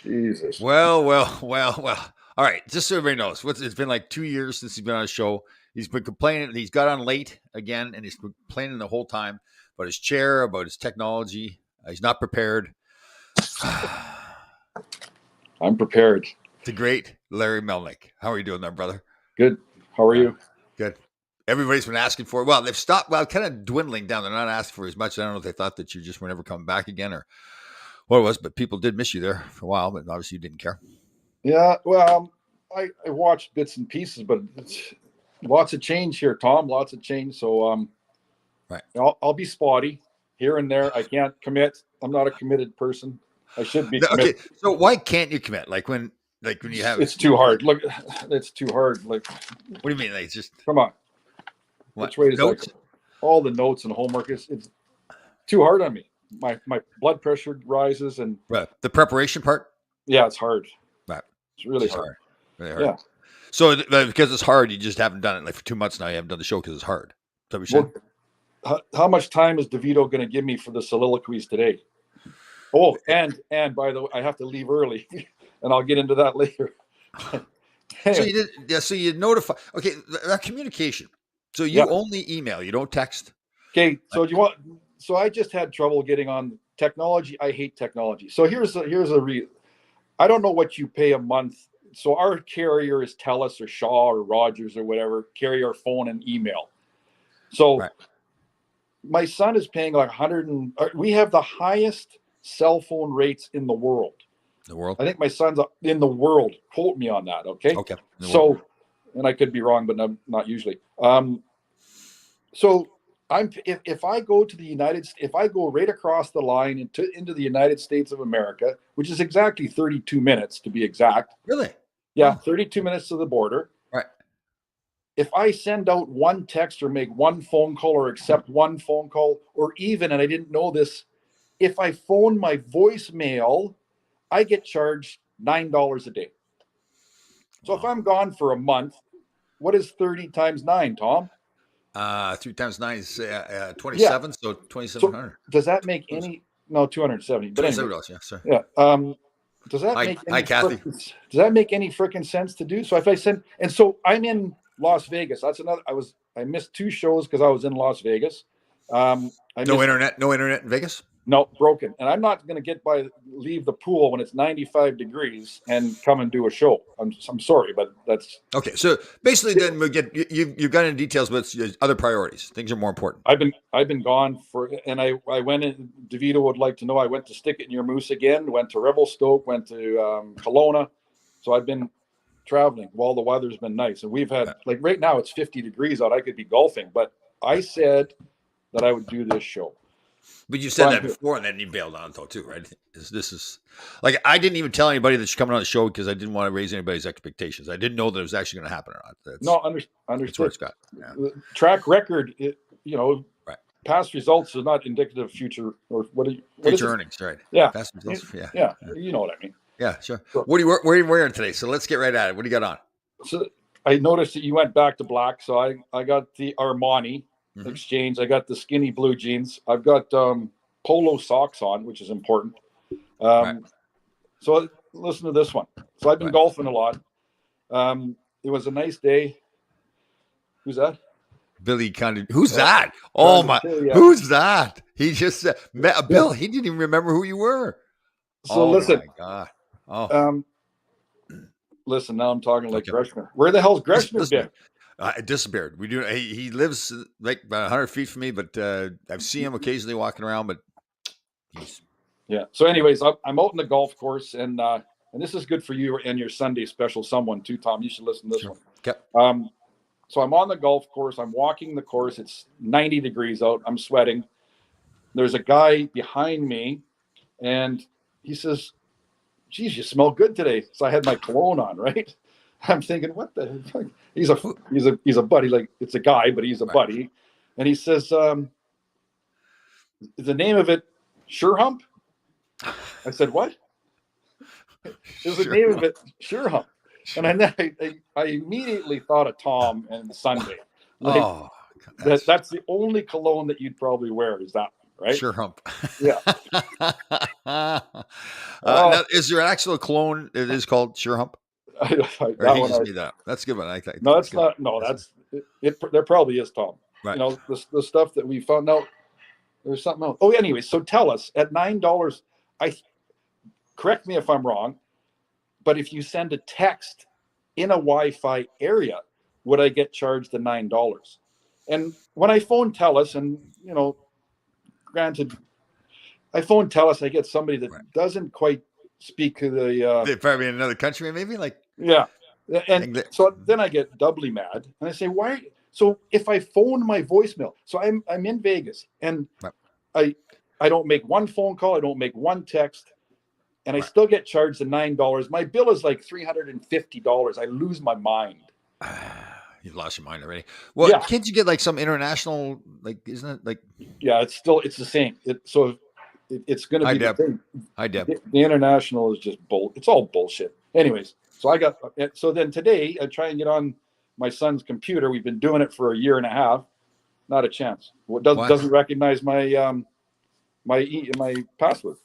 Jesus. Well. All right, just so everybody knows, it's been like 2 years since he's been on a show. He's been complaining. He's got on late again, and he's been complaining the whole time about his chair, about his technology. He's not prepared. I'm prepared. The great Larry Melnick. How are you doing there, brother? Good. How are you? Good. Everybody's been asking for it. Well, they've stopped. Well, kind of dwindling down. They're not asking for as much. I don't know if they thought that you just were never coming back again or what it was, but people did miss you there for a while, but obviously you didn't care. Yeah, well, I watched bits and pieces, but it's lots of change here, Tom. Lots of change. So, right. I'll be spotty here and there. I can't commit. I'm not a committed person. I should be. Okay, so why can't you commit? Like when you have it's too hard. Look, it's too hard. Like, what do you mean? Like, it's just come on. What? Which way is like all the notes and homework it's too hard on me. My blood pressure rises and right. The preparation part. Yeah, it's hard. Right. It's really hard. Really hard. Yeah. So because it's hard, you just haven't done it. Like for 2 months now, you haven't done the show because it's hard. Is that what you're saying? How much time is DeVito going to give me for the soliloquies today? Oh, and by the way, I have to leave early, and I'll get into that later. So you did. Yeah. So you notify. Okay, that communication. So you only email. You don't text. Okay. So So I just had trouble getting on technology. I hate technology. So here's a I don't know what you pay a month. So our carrier is TELUS or Shaw or Rogers or whatever, carry our phone and email. So my son is paying like we have the highest cell phone rates in the world. The world? I think my son's in the world. Quote me on that. Okay. Okay. So, and I could be wrong, but not usually. So if I go to the if I go right across the line into the United States of America, which is exactly 32 minutes to be exact. Really? Yeah. 32 minutes to the border. Right. If I send out one text or make one phone call or accept one phone call, or even, and I didn't know this, if I phone my voicemail, I get charged $9 a day. So if I'm gone for a month, what is 30 times 9, Tom? 3 times 9 is 27, so 2,700. So does that make any? No, 270. But anyway, yeah, sorry. Yeah. Does that make any? Hi, Kathy. Does that make any freaking sense to do? So if I send, and so I'm in Las Vegas. That's another. I missed 2 shows because I was in Las Vegas. No internet in Vegas. No, broken. And I'm not going to leave the pool when it's 95 degrees and come and do a show. I'm sorry, but that's okay. So basically, then we get you've got into details, but it's other priorities. Things are more important. I've been gone and I went in. DeVito would like to know I went to Stick It in Your Moose again. Went to Revelstoke. Went to Kelowna. So I've been traveling while the weather's been nice, and we've had like right now it's 50 degrees out. I could be golfing, but I said that I would do this show. But you said that before, and then you bailed on it though too, right? This is like I didn't even tell anybody that you're coming on the show because I didn't want to raise anybody's expectations. I didn't know that it was actually going to happen or not. Understood. That's what it's got. Yeah. Track record, past results is not indicative of future or future earnings, right? Yeah, past results. Yeah, you know what I mean. Yeah, sure. What are you wearing today? So let's get right at it. What do you got on? So I noticed that you went back to black, so I got the Armani exchange. I got the skinny blue jeans. I've got polo socks on, which is important. So listen to this one. So I've been golfing a lot. It was a nice day. Who's that? Billy Condon. Who's that? Oh my! Who's that? He just met Bill. He didn't even remember who you were. So listen. My God. Oh. Listen. Now I'm talking like Greshner. Where the hell's Greshner been? Disappeared. We do. He lives like about 100 feet from me, but I've seen him occasionally walking around. But yeah. So, anyways, I'm out in the golf course, and this is good for you and your Sunday special someone too, Tom. You should listen to this one. Okay. So I'm on the golf course. I'm walking the course. It's 90 degrees out. I'm sweating. There's a guy behind me, and he says, "Geez, you smell good today." So I had my cologne on, right? I'm thinking, what the fuck? He's a buddy. Like it's a guy, but he's a buddy. And he says, "The name of it, Sure Hump." I said, "What?" Is the name of it Sure Hump? And I immediately thought of Tom and Sunday. Like, that's the only cologne that you'd probably wear is that, right? Sure hump. Yeah. Now, is there an actual clone that is called Sure Hump? Or That he one, just made that up? That's a good one. I think no, that's it's good. not. No, That's there probably is, Tom. right. The stuff that we found out. There's something else. Oh, anyway, so tell us at $9. I correct me if I'm wrong, but if you send a text in a Wi-Fi area, would I get charged the $9? And when I phone TELUS, and granted, I phone TELUS, I get somebody that Right. doesn't quite speak to the. They're probably in another country, maybe like. Yeah, and English. so then I get doubly mad, and I say, why? So if I phone my voicemail, so I'm in Vegas, and Right. I don't make one phone call, I don't make one text, and I Right. still get charged the $9. My bill is like $350. I lose my mind. You've lost your mind already. Well, Yeah. can't you get like some international, like, isn't it like Yeah, it's the same. It's going to high be the def? thing. High def. The international is just it's all bullshit. Anyways, so then today I try and get on my son's computer. We've been doing it for a year and a half. Not a chance. Doesn't recognize my my password.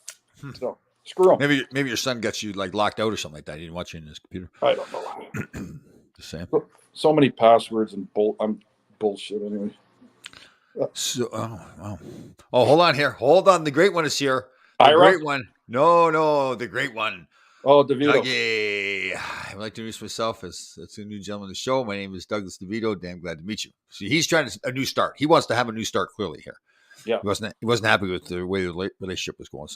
So screw him. Maybe your son got you like locked out or something like that. He didn't want you in his computer. I don't know. The same. So many passwords and I'm bullshit anyway. So, wow. Oh, hold on here. Hold on. The great one is here. The Ira? great one. No, the great one. Oh, DeVito. Dougie. I would like to introduce myself as a new gentleman of the show. My name is Douglas DeVito. Damn glad to meet you. See, he's trying a new start. He wants to have a new start clearly here. Yeah. He wasn't happy with the way the relationship was going.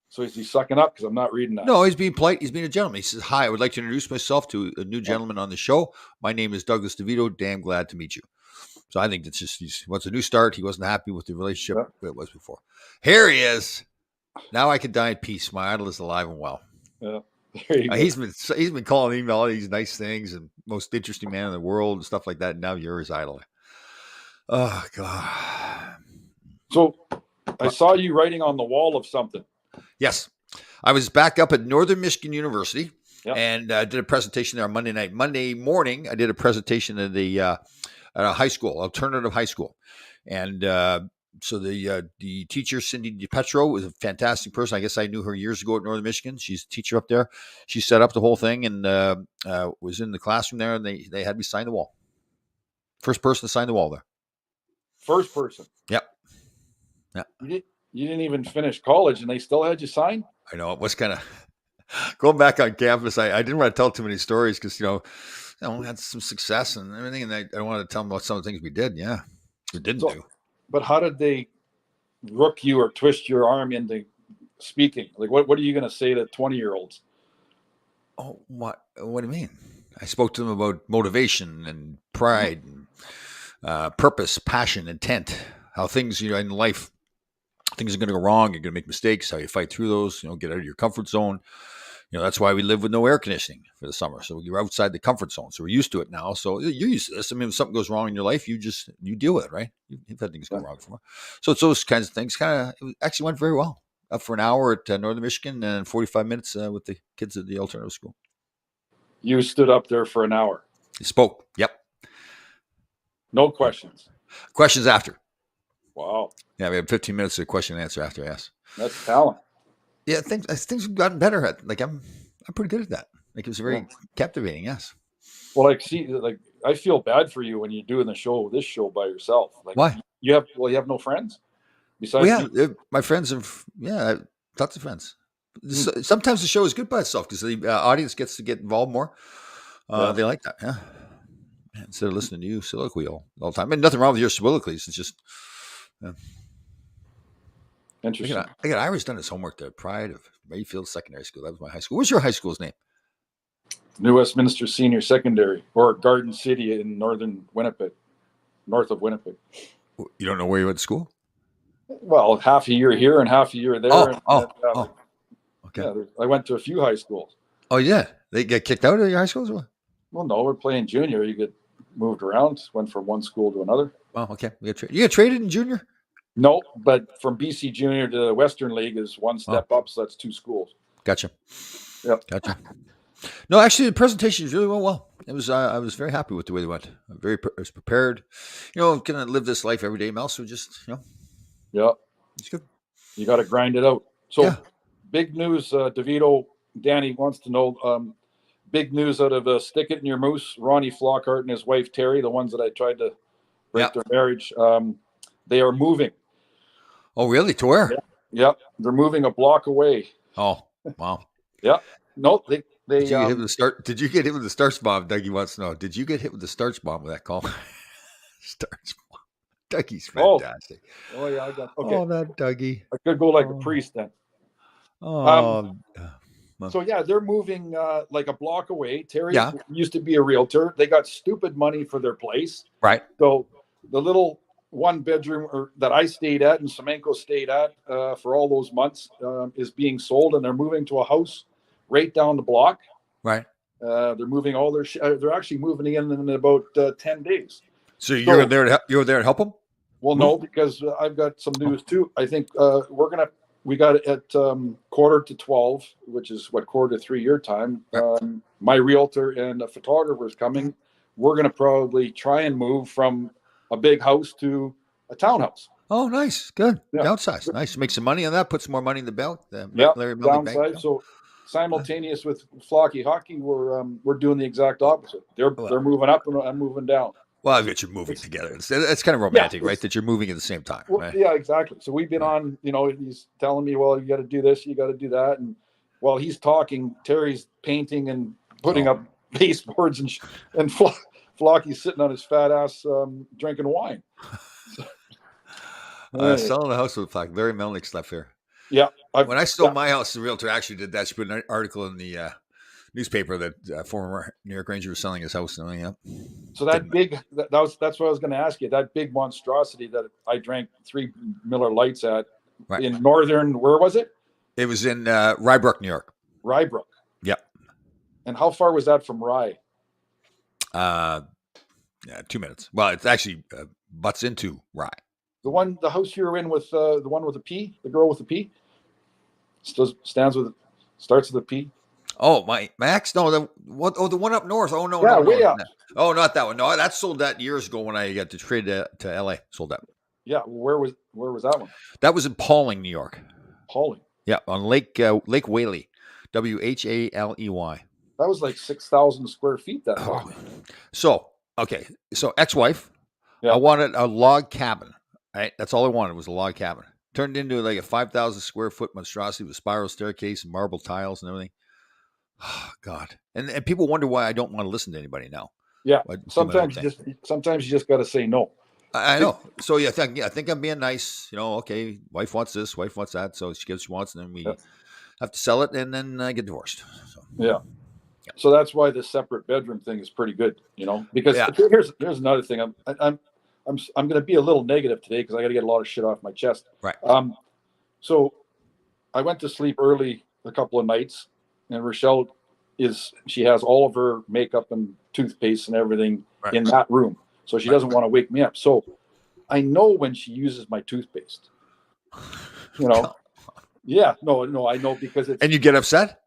So is he sucking up because I'm not reading that? No, he's being polite. He's being a gentleman. He says, "Hi, I would like to introduce myself to a new gentleman on the show. My name is Douglas DeVito. Damn glad to meet you." So I think that's just he wants a new start. He wasn't happy with the relationship that it was before. Here he is. Now I can die in peace. My idol is alive and well. Yeah. There you go. He's been calling email all these nice things and most interesting man in the world and stuff like that. And now you're his idol. Oh God. So I saw you writing on the wall of something. Yes. I was back up at Northern Michigan University Yep. and did a presentation there on Monday night. Monday morning, I did a presentation at at a high school, alternative high school. And so the teacher, Cindy DiPetro, was a fantastic person. I guess I knew her years ago at Northern Michigan. She's a teacher up there. She set up the whole thing and was in the classroom there, and they had me sign the wall. First person to sign the wall there. First person. Yep. Yeah. You didn't even finish college, and they still had you sign? I know. It was kind of going back on campus. I didn't want to tell too many stories because, we had some success and everything, and I wanted to tell them about some of the things we did. Yeah. We didn't do. But how did they rook you or twist your arm into speaking? Like, what are you going to say to 20-year-olds? Oh, what do you mean? I spoke to them about motivation and pride and purpose, passion, intent, how things, in life, things are going to go wrong. You're going to make mistakes, how you fight through those, get out of your comfort zone. That's why we live with no air conditioning for the summer. So you're outside the comfort zone. So we're used to it now. So you're used to this. I mean, if something goes wrong in your life, you deal with it, right? You've had things go wrong before. So it's those kinds of things. It actually went very well. Up for an hour at Northern Michigan and 45 minutes with the kids at the alternative school. You stood up there for an hour. You spoke. Yep. No questions. Questions after. Wow. Yeah, we had 15 minutes of question and answer after. Yes. That's talent. Yeah, things have gotten better at. Like I'm pretty good at that. Like it was very captivating. Yes. Well, I feel bad for you when you're doing this show by yourself. Like, why? You have no friends besides. My friends have lots of friends. Sometimes the show is good by itself because the audience gets to get involved more. They like that. Yeah. Instead of listening to you soliloquy all the time. And nothing wrong with your soliloquies. It's just. Interesting. I got Irish done his homework there. Pride of Mayfield Secondary School. That was my high school. What's your high school's name? New Westminster Senior Secondary, or Garden City in north of Winnipeg. You don't know where you went to school? Well, half a year here and half a year there. Okay. Yeah, I went to a few high schools. Oh yeah, they get kicked out of your high schools? Or? Well, no, we're playing junior. You get moved around. Went from one school to another. Oh, okay. You get traded in junior? No, but from BC Junior to the Western League is one step up, so that's two schools. Gotcha. Yep. Gotcha. No, actually, the presentation really went well. It was. I was very happy with the way they went. I was prepared. I'm gonna live this life every day, Mel. So just Yeah. It's good. You got to grind it out. So Yeah. big news, DeVito, Danny wants to know, big news out of Stick It in Your Moose, Ronnie Flockhart and his wife, Terry, the ones that I tried to break their marriage. They are moving. Oh, really? To where? Yep. They're moving a block away. Oh, wow. Yeah. No, they Did you get hit with the start? Did you get hit with the starch bomb? Dougie wants to know. Did you get hit with the starch bomb with that call? Starch bomb. Dougie's fantastic. Oh yeah, I got okay. Oh, that Dougie. I could go like a priest then. Oh. So yeah, they're moving like a block away. Terry Yeah. used to be a realtor. They got stupid money for their place. Right. So the little one bedroom that I stayed at and Semenko stayed at for all those months is being sold, and they're moving to a house right down the block. Right. They're moving all their. They're actually moving in about 10 days. So you're there to help them? Well, no, because I've got some news too. I think we got it at 11:45, which is 2:45 your time. My realtor and a photographer is coming. We're going to probably try and move from a big house to a townhouse. Oh, nice. Good. Yeah. Downsize. Nice. Make some money on that. Put some more money in the belt. Downsize. So simultaneous with Flocky Hockey, we're doing the exact opposite. They're moving up and I'm moving down. Well, I bet you're moving together. It's kind of romantic, right? That you're moving at the same time. Well, right? Yeah, exactly. So we've been on, he's telling me, well, you got to do this, you got to do that. And while he's talking, Terry's painting and putting up baseboards and Flocky's sitting on his fat ass drinking wine. Selling the house with Flock. Larry Melnick stuff here. Yeah. When I sold my house, the realtor actually did that. She put an article in the newspaper that former New York Ranger was selling his house. And so that's what I was going to ask you. That big monstrosity that I drank 3 Miller Lights at in northern, where was it? It was in Rybrook, New York. Rybrook. Yep. And how far was that from Rye? 2 minutes. Well, it's actually butts into Rye. The house you were in with the one with the P, the girl with the P, starts with a P. Oh, my ex? No, the one up north. Oh no, yeah, no, way up. Oh, not that one. No, that sold that years ago when I got to trade to LA. Sold that. Yeah, where was that one? That was in Pauling, New York. Pauling. Yeah, on Lake Whaley, Whaley. That was like 6,000 square feet. That one. So ex-wife. Yeah. I wanted a log cabin. Right, that's all I wanted was a log cabin. Turned into like a 5,000 square foot monstrosity with spiral staircase and marble tiles and everything. Oh, God, and people wonder why I don't want to listen to anybody now. Yeah, sometimes you just got to say no. I know. So yeah, I think I'm being nice. Okay, wife wants this, wife wants that, so she gets what she wants, and then we have to sell it, and then get divorced. So. Yeah. So that's why the separate bedroom thing is pretty good, because here's another thing. I'm going to be a little negative today because I got to get a lot of shit off my chest. Right. So I went to sleep early a couple of nights, and Rochelle she has all of her makeup and toothpaste and everything in that room. So she doesn't want to wake me up. So I know when she uses my toothpaste, Yeah, no, I know because it's. And you get upset?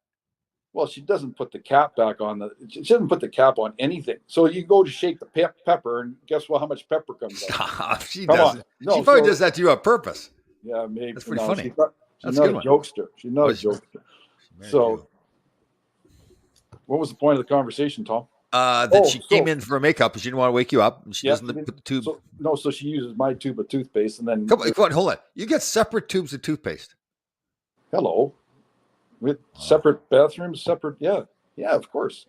Well, she doesn't put the cap back on she doesn't put the cap on anything. So you go to shake the pepper, and guess what? How much pepper comes out? Stop. She doesn't. No, she probably does that to you on purpose. Yeah, maybe. That's pretty funny. She's not a jokester. She's not a jokester. So, what was the point of the conversation, Tom? She came in for makeup, and she didn't want to wake you up. And she doesn't put the tube. So she uses my tube of toothpaste, and then. Come on, hold on. You get separate tubes of toothpaste. Hello. With separate bathrooms, yeah, of course.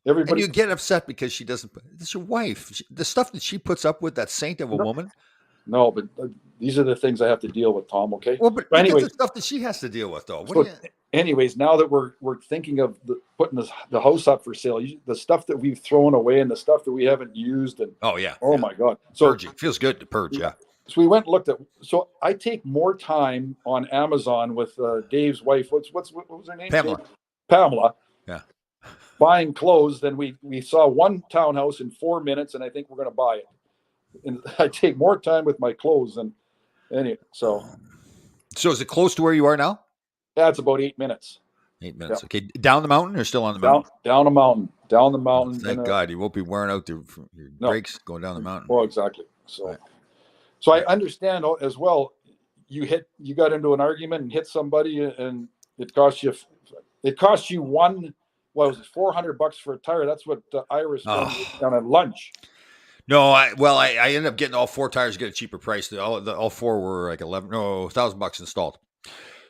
Everybody. And you get upset because she doesn't. It's your wife. The stuff that she puts up with, that saint of a woman. No, but these are the things I have to deal with, Tom. Okay. Well, but anyway, the stuff that she has to deal with, though. Anyways, now that we're thinking of putting the house up for sale, the stuff that we've thrown away and the stuff that we haven't used, and my God, so purging feels good to purge, yeah. So we went and looked at. So I take more time on Amazon with Dave's wife. What was her name? Pamela. Yeah. Buying clothes than we saw one townhouse in 4 minutes, and I think we're going to buy it. And I take more time with my clothes than any. So is it close to where you are now? Yeah, it's about 8 minutes. 8 minutes. Yeah. Okay, down the mountain or still on the mountain? Down the mountain. Down the mountain. Thank God you won't be wearing out your brakes going down the mountain. Well, exactly. So. So I understand as well, you got into an argument and hit somebody, and it cost you one. What was it, $400 for a tire? That's what Ira spent on a lunch. No, I ended up getting all 4 tires to get a cheaper price. All 4 were like $1,000 installed.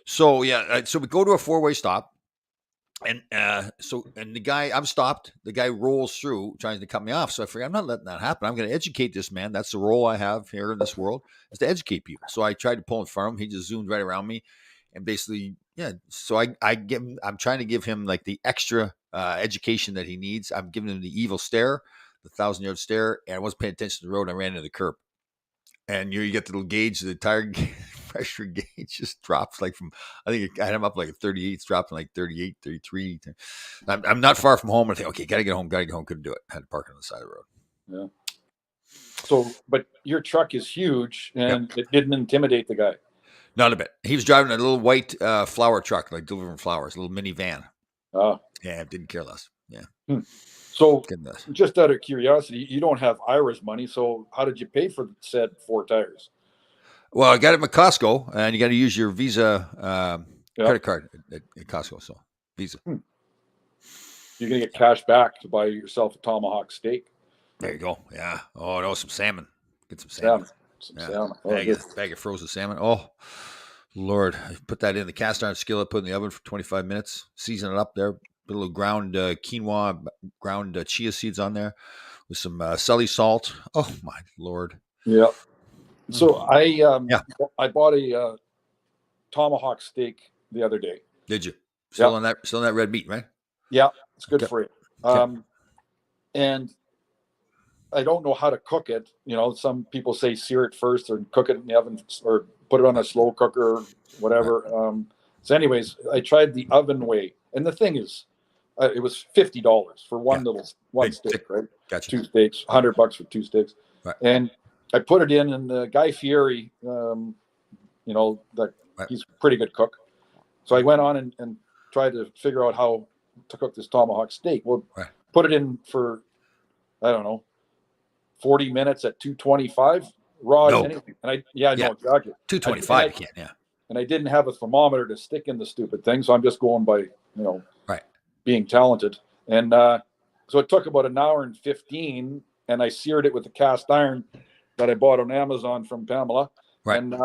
So yeah, so we go to a 4-way stop, and the guy, I'm stopped. The guy rolls through trying to cut me off. So I figured I'm not letting that happen. I'm going to educate this man. That's the role I have here in this world, is to educate people. So I tried to pull in front of him. He just zoomed right around me, and basically, yeah. So I'm trying to give him like the extra education that he needs. I'm giving him the evil stare, the 1,000-yard stare, and I wasn't paying attention to the road. And I ran into the curb, and you get the little gauge, the tire pressure gauge just drops like from, I think I had him up like a 38, it's dropping like 38, 33. I'm not far from home. I think, okay, gotta get home. Couldn't do it. Had to park on the side of the road. Yeah. So, but your truck is huge, and it didn't intimidate the guy. Not a bit. He was driving a little white flower truck, like delivering flowers, a little minivan. Oh. Yeah, didn't care less. Yeah. So, just out of curiosity, you don't have Ira's money, so how did you pay for said 4 tires? Well, I got it at Costco, and you got to use your Visa credit card at Costco. So, Visa. You're going to get cash back to buy yourself a tomahawk steak. There you go. Yeah. Oh, no, some salmon. Get some salmon. Salmon. Bag of frozen salmon. Oh, Lord. I put that in the cast iron skillet, put in the oven for 25 minutes, season it up there. Put a little ground quinoa, ground chia seeds on there with some Sully salt. Oh, my Lord. Yeah. So I bought a tomahawk steak the other day. Did you? Still on that red meat, right? Yeah, it's good for you. And I don't know how to cook it. You know, some people say sear it first or cook it in the oven or put it on a slow cooker or whatever. So anyways, I tried the oven way. And the thing is, it was $50 for one steak, right? Gotcha. 2 steaks, $100 for 2 steaks. Right. And I put it in, and Guy Fieri, he's a pretty good cook. So I went on and tried to figure out how to cook this tomahawk steak. Well, put it in for, I don't know, 40 minutes at 225 raw as anything. And no, exactly. 225, you can't, yeah. And I didn't have a thermometer to stick in the stupid thing, so I'm just going by, being talented. And so it took about an hour and 15, and I seared it with the cast iron that I bought on Amazon from Pamela. Right. And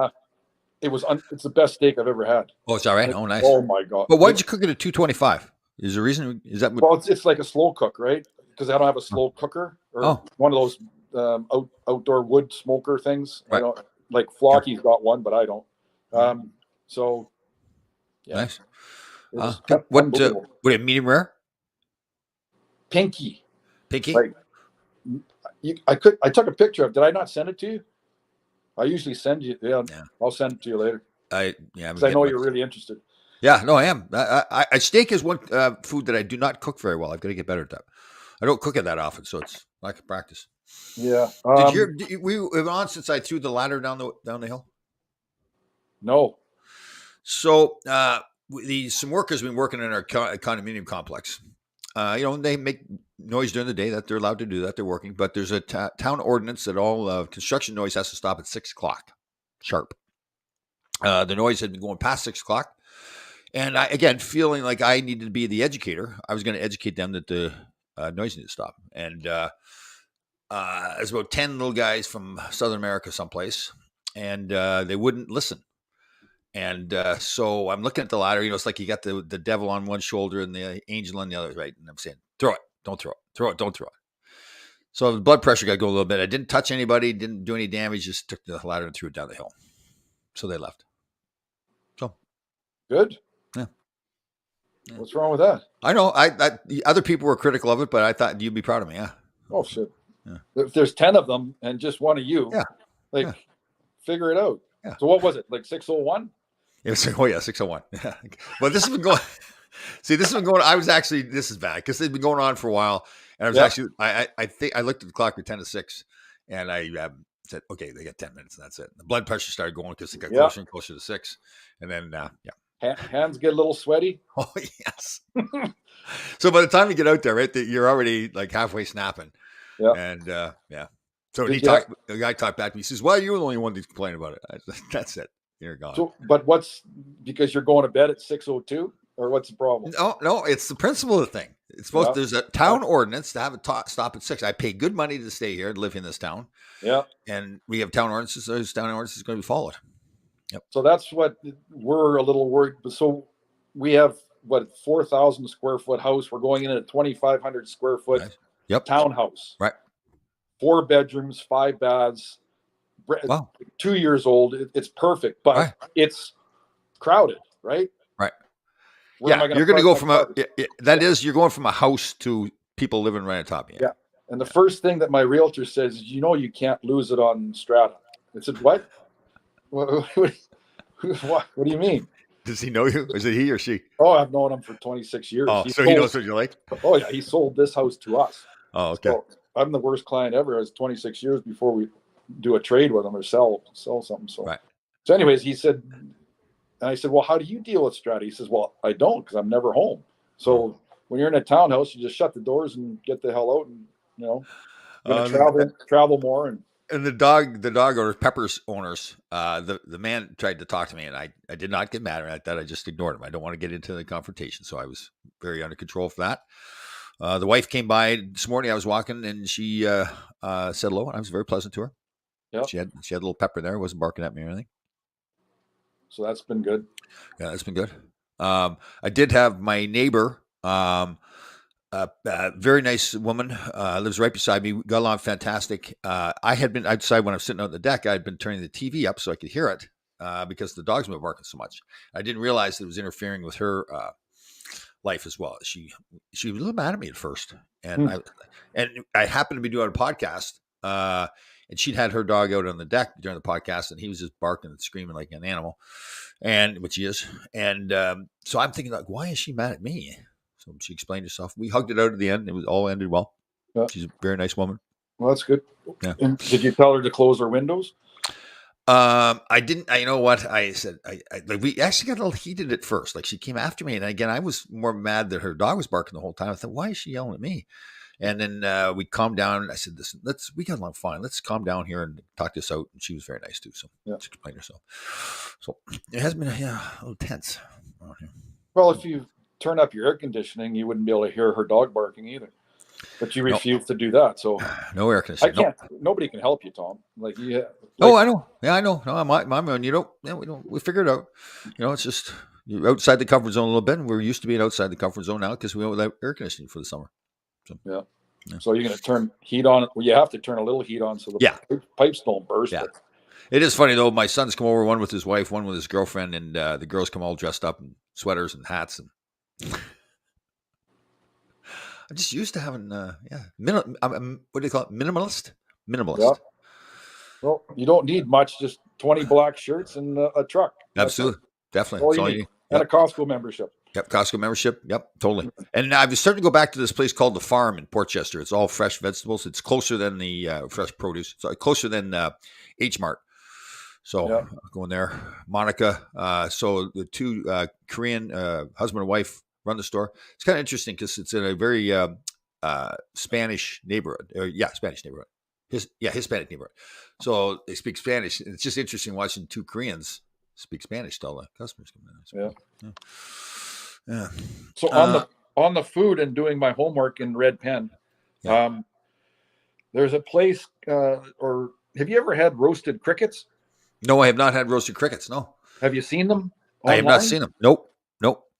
it's the best steak I've ever had. Oh, it's all right. Oh, nice. Oh my God. But why did you cook it at 225? Is there a reason? Is that well? It's like a slow cook, right? Because I don't have a slow cooker or one of those outdoor wood smoker things. Right. I don't, like Flocky's got one, but I don't. So yeah. Nice. What medium rare? Pinky. Pinky. I took a picture of. Did I not send it to you? I usually send you. Yeah. I'll send it to you later. Because I know you're really interested. Yeah, no, I am. I steak is one food that I do not cook very well. I've got to get better at that. I don't cook it that often, so it's lack of practice. Yeah. We've been on since I threw the ladder down the hill? No. So some workers have been working in our condominium complex. They make noise during the day that they're allowed to do that. They're working, but there's a town ordinance that all construction noise has to stop at 6:00 sharp. The noise had been going past 6:00. And I, again, feeling like I needed to be the educator, I was going to educate them that the noise needed to stop. And there's about 10 little guys from Southern America someplace, and they wouldn't listen. And so I'm looking at the ladder. It's like you got the devil on one shoulder and the angel on the other, right? And I'm saying, throw it, don't throw it, throw it, don't throw it. So the blood pressure got to go a little bit. I didn't touch anybody, didn't do any damage, just took the ladder and threw it down the hill. So they left. So good. Yeah. What's wrong with that? I know. The other people were critical of it, but I thought you'd be proud of me. Yeah. Oh shit. Yeah. If there's 10 of them and just one of you, figure it out. Yeah. So what was it? Like 601? It was 601. Yeah. But this has been going. See, this has been going. This is bad because they've been going on for a while, and I was actually. I think I looked at the clock at 10 to 6, and I said, okay, they got 10 minutes, and that's it. The blood pressure started going because they got closer and closer to 6, and then hands get a little sweaty. Oh yes. So by the time you get out there, right, you're already like halfway snapping. Yeah. And So the guy talked back to me. He says, "Well, you're the only one who's complaining about it." That's it. You're gone. So, but because you're going to bed at 6:02, or what's the problem? No, it's the principle of the thing. It's supposed there's a town ordinance to have a stop at 6. I pay good money to stay here and live in this town. Yeah. And we have town ordinances. Those town ordinances going to be followed. Yep. So that's what we're a little worried. So we have 4,000 square foot house. We're going in at a 2,500 square foot townhouse. Right. 4 bedrooms, 5 baths. Wow. 2 years old. It's perfect, but it's crowded, right? Right. You're going to go from you're going from a house to people living right on top of you. Yeah. And the first thing that my realtor says is, you can't lose it on Strata. I said, what? What do you mean? Does he know you? Is it he or she? Oh, I've known him for 26 years. Oh, so he knows what you're like? Oh, yeah. He sold this house to us. Oh, okay. So I'm the worst client ever. It was 26 years before we do a trade with him or sell something. So, So anyways, he said, and I said, well, how do you deal with Strata? He says, well, I don't, because I'm never home. So when you're in a townhouse, you just shut the doors and get the hell out and, travel more. And the dog owners, Pepper's owners, the man tried to talk to me, and I did not get mad at that. I just ignored him. I don't want to get into the confrontation, so I was very under control for that. The wife came by this morning. I was walking, and she said hello, and I was very pleasant to her. Yep. She had a little pepper there. Wasn't barking at me or anything. So that's been good. Yeah, that's been good. I did have my neighbor, very nice woman, lives right beside me. We got along fantastic. I decided when I was sitting out on the deck, I'd been turning the TV up so I could hear it because the dogs were barking so much. I didn't realize that it was interfering with her life as well. She was a little mad at me at first, and I happened to be doing a podcast, and she'd had her dog out on the deck during the podcast, and he was just barking and screaming like an animal, which he is. And so I'm thinking, like, why is she mad at me? So she explained herself. We hugged it out at the end. It was all ended well. Yeah. She's a very nice woman. Well, that's good. Yeah. And did you tell her to close her windows? I didn't. You know what? I said. We actually got a little heated at first. Like, she came after me, and again, I was more mad that her dog was barking the whole time. I thought, why is she yelling at me? And then we calmed down. I said, "Listen, we got along fine. Let's calm down here and talk this out." And she was very nice too. So she explained herself. So it has been a little tense. Well, if you turn up your air conditioning, you wouldn't be able to hear her dog barking either. But you refuse to do that. So no air conditioning. I can't. Nobody can help you, Tom. I know. Yeah, I know. No, I'm on. We figured it out. It's just you're outside the comfort zone a little bit. And we're used to being outside the comfort zone now because we went without air conditioning for the summer. So, yeah. So you're going to turn heat on. Well, you have to turn a little heat on so the pipes don't burst. Yeah. It is funny though. My sons come over, one with his wife, one with his girlfriend, and the girls come all dressed up in sweaters and hats. And I'm just used to having, what do you call it? Minimalist. Yeah. Well, you don't need much. Just 20 black shirts and a truck. Absolutely, definitely. All you need. And a Costco membership. Yep, Costco membership. Yep, totally. And I was starting to go back to this place called The Farm in Port Chester. It's all fresh vegetables. It's closer than the fresh produce. It's closer than H Mart. So going there. Monica. So the two Korean husband and wife run the store. It's kind of interesting because it's in a very Spanish neighborhood. Spanish neighborhood. Hispanic neighborhood. So they speak Spanish. It's just interesting watching two Koreans speak Spanish to all the customers coming in. Yeah. So on the food and doing my homework in Red Pen, there's a place. Or have you ever had roasted crickets? No, I have not had roasted crickets. No. Have you seen them online? I have not seen them. Nope.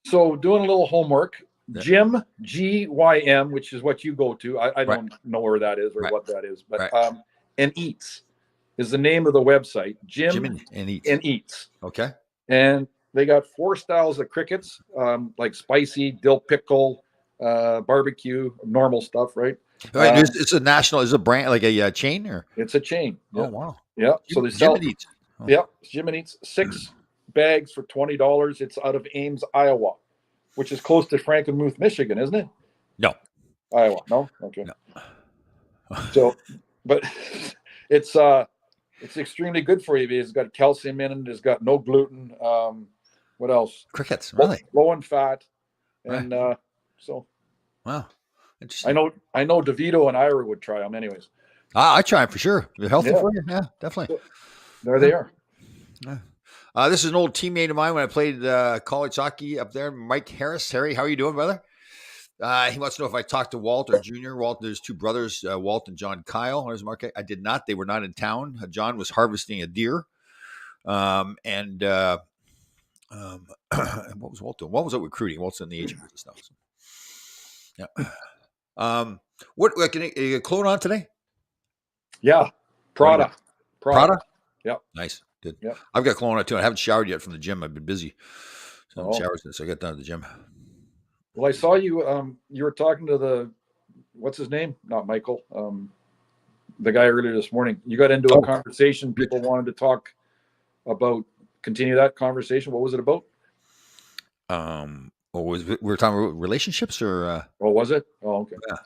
So doing a little homework, Jim, GYM, which is what you go to. I don't know where that is or what that is, but and Eats is the name of the website. Jim and Eats. Okay. And they got 4 styles of crickets, like spicy, dill pickle, barbecue, normal stuff, right? It's a national, is it a brand, like a chain, or? It's a chain. Yeah. Oh, wow. Yeah. So they sell. Jim and Eats. Oh. Yeah. Jim and Eats, 6 bags for $20. It's out of Ames, Iowa, which is close to Frankenmuth, Michigan, isn't it? No. Iowa. No. Okay. No. So, but it's extremely good for you because it's got calcium in it. It's got no gluten. What else? Crickets, really? Low in fat, and so. Wow. I know DeVito and Ira would try them, anyways. I try them for sure. They're healthy for you. Yeah, definitely. So, there they are. Yeah. This is an old teammate of mine when I played college hockey up there. Mike Harris. Harry, how are you doing, brother? He wants to know if I talked to Walt or Junior. Walt, there's two brothers, Walt and John Kyle. There's Mark. I did not. They were not in town. John was harvesting a deer. And what was Walt doing? Walt was out recruiting. Walt's in the agent business now. So. Yeah. What can you get cologne on today? Yeah. Prada. Yep. Nice. Good. Yep. I've got cologne on too. I haven't showered yet from the gym. I've been busy. So I haven't Oh. showered since I got down to the gym. Well, I saw you. You were talking to what's his name? Not Michael. The guy earlier this morning. You got into a conversation. People wanted to talk about. Continue that conversation. What was it about? We were talking about relationships, or? Oh, was it? Oh, okay. Yeah.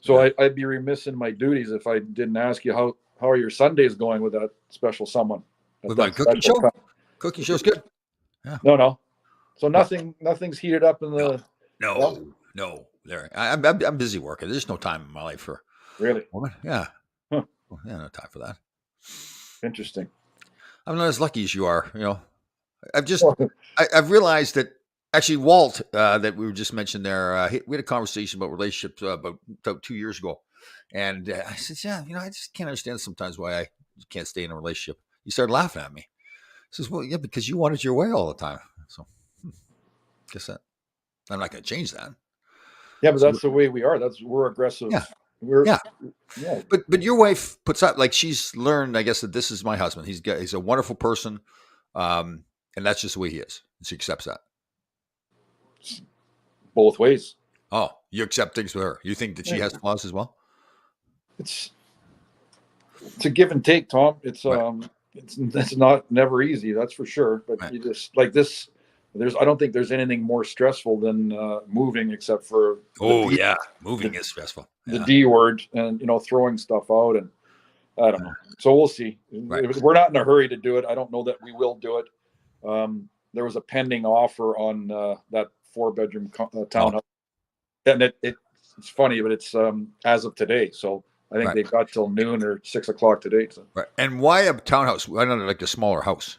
So I'd be remiss in my duties if I didn't ask you how are your Sundays going with that special someone? With my cooking show. Cooking show's good. Yeah. No. So nothing's heated up in the. No. There, I'm busy working. There's no time in my life for. Really? Woman. Yeah. Huh. Yeah, no time for that. Interesting. I'm not as lucky as you are. I've realized that actually Walt, that we were just mentioned there, we had a conversation about relationships about 2 years ago. And I said, I just can't understand sometimes why I can't stay in a relationship. He started laughing at me. He says, well, yeah, because you want it your way all the time. So guess that I'm not going to change that. Yeah, but that's the way we are. We're aggressive. Yeah. Yeah. But your wife puts up, like, she's learned, I guess, that this is my husband. He's a wonderful person. And that's just the way he is. She accepts that. Both ways. Oh, you accept things with her. You think that she has flaws as well? It's a give and take, Tom. It's right. It's not never easy, that's for sure. But right. You just like this. I don't think there's anything more stressful than moving, except for moving is stressful. The D word, and throwing stuff out, and I don't know. So we'll see. Right. We're not in a hurry to do it. I don't know that we will do it. There was a pending offer on that 4-bedroom townhouse, and it's funny, but it's as of today. So I think they've got till noon or 6 o'clock today. So. Right. And why a townhouse? Why not like a smaller house?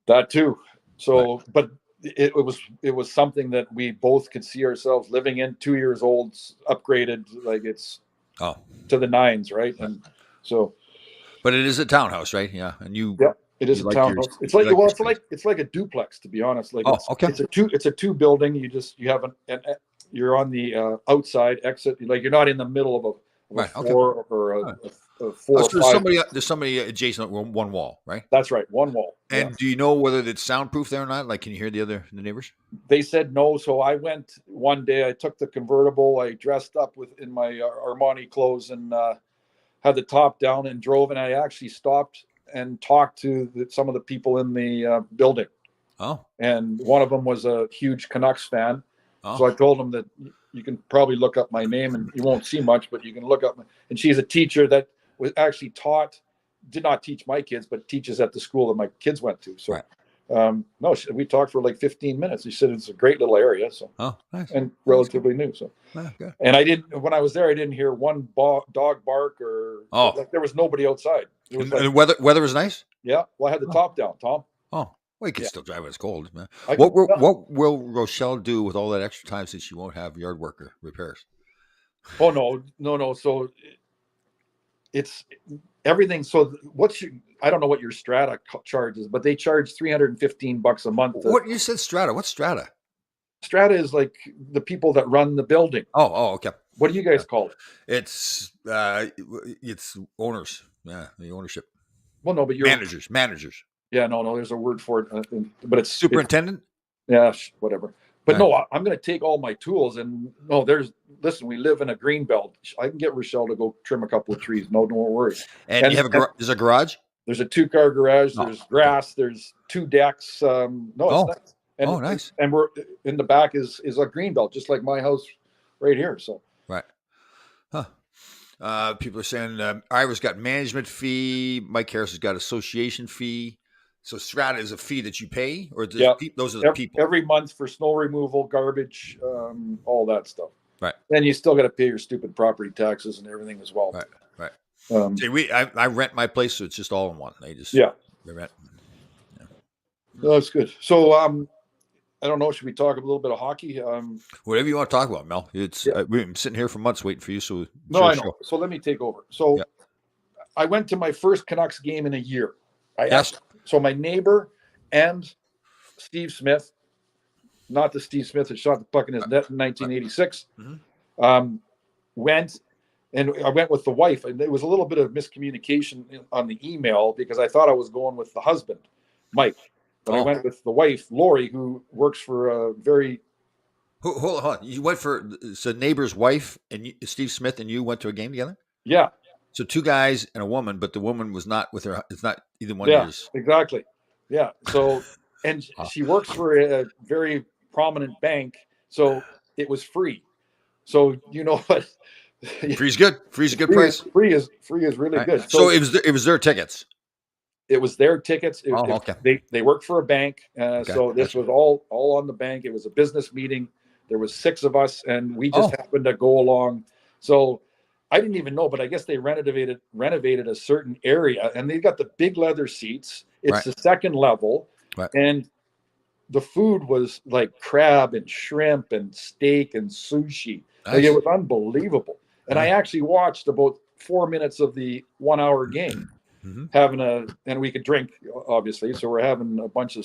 That too. So, but it was something that we both could see ourselves living in. 2 years old, upgraded, like it's to the nines, right? And so. But it is a townhouse, right? Yeah, and you. Yeah, it is a townhouse. It's like a duplex, to be honest. Like it's a two building. You're on the outside exit. Like you're not in the middle of a four or a 4 or 5. There's somebody adjacent one wall, right? That's right, one wall. And do you know whether it's soundproof there or not? Like, can you hear the neighbors? They said no. So I went one day. I took the convertible. I dressed up in my Armani clothes and had the top down and drove. And I actually stopped and talked to some of the people in the building. Oh. And one of them was a huge Canucks fan. Oh. So I told him that you can probably look up my name, and you won't see much, but you can look up. And she's a teacher that was actually did not teach my kids, but teaches at the school that my kids went to. So, we talked for like 15 minutes. She said it's a great little area. So, nice. And relatively new. So, good. And when I was there, I didn't hear one dog bark or like there was nobody outside. It was and weather was nice. Yeah. Well, I had the top down, Tom. Oh. Well, you can still drive when it's cold, man. What will Rochelle do with all that extra time since she won't have yard work or repairs? Oh, no. So it's everything. So I don't know what your Strata charges, but they charge $315 a month. What you said, Strata? What's Strata? Strata is like the people that run the building. Oh, okay. What do you guys call it? It's owners. Yeah, the ownership. Well, no, but you're managers. Yeah, no, there's a word for it, but it's superintendent. Whatever. But no, I'm going to take all my tools and listen, we live in a green belt. I can get Rochelle to go trim a couple of trees. No, don't worry. And you have there's a garage? There's a 2-car garage. There's grass. There's 2 decks. It's nice. And, nice. And we're in the back is a green belt, just like my house right here. So. Right. Huh. People are saying Ira's got management fee. Mike Harris has got association fee. So Strata is a fee that you pay, or those are the people every month for snow removal, garbage, all that stuff. Right. Then you still got to pay your stupid property taxes and everything as well. Right. See, I rent my place, so it's just all in one. They rent. Yeah. That's good. So, I don't know. Should we talk a little bit of hockey? Whatever you want to talk about, Mel. It's Yeah. we've been sitting here for months waiting for you, so it's No, your I know. show. So let me take over. So Yeah. I went to my first Canucks game in a year. Yes. So my neighbor and Steve Smith, not the Steve Smith that shot the puck in his net in 1986, went, and I went with the wife. And there was a little bit of miscommunication on the email because I thought I was going with the husband, Mike. But I went with the wife, Lori, who works for a very. Hold on. You went for neighbor's wife and Steve Smith and you went to a game together? Yeah. So two guys and a woman, but the woman was not with her. It's not either one Yeah, of yours. exactly. Yeah. So, and she works for a very prominent bank. So it was free. So, you know what? Free's good. Free's a good price. Free is really Right. good. So it was their tickets. It was their tickets. Okay. They worked for a bank, Okay, so this was all on the bank. It was a business meeting. There was 6 of us, and we just happened to go along. So I didn't even know, but I guess they renovated a certain area, and they got the big leather seats. It's the second level, and the food was like crab and shrimp and steak and sushi. Nice. Like, it was unbelievable. And I actually watched about 4 minutes of the 1 hour game. And we could drink, obviously. So we're having a bunch of,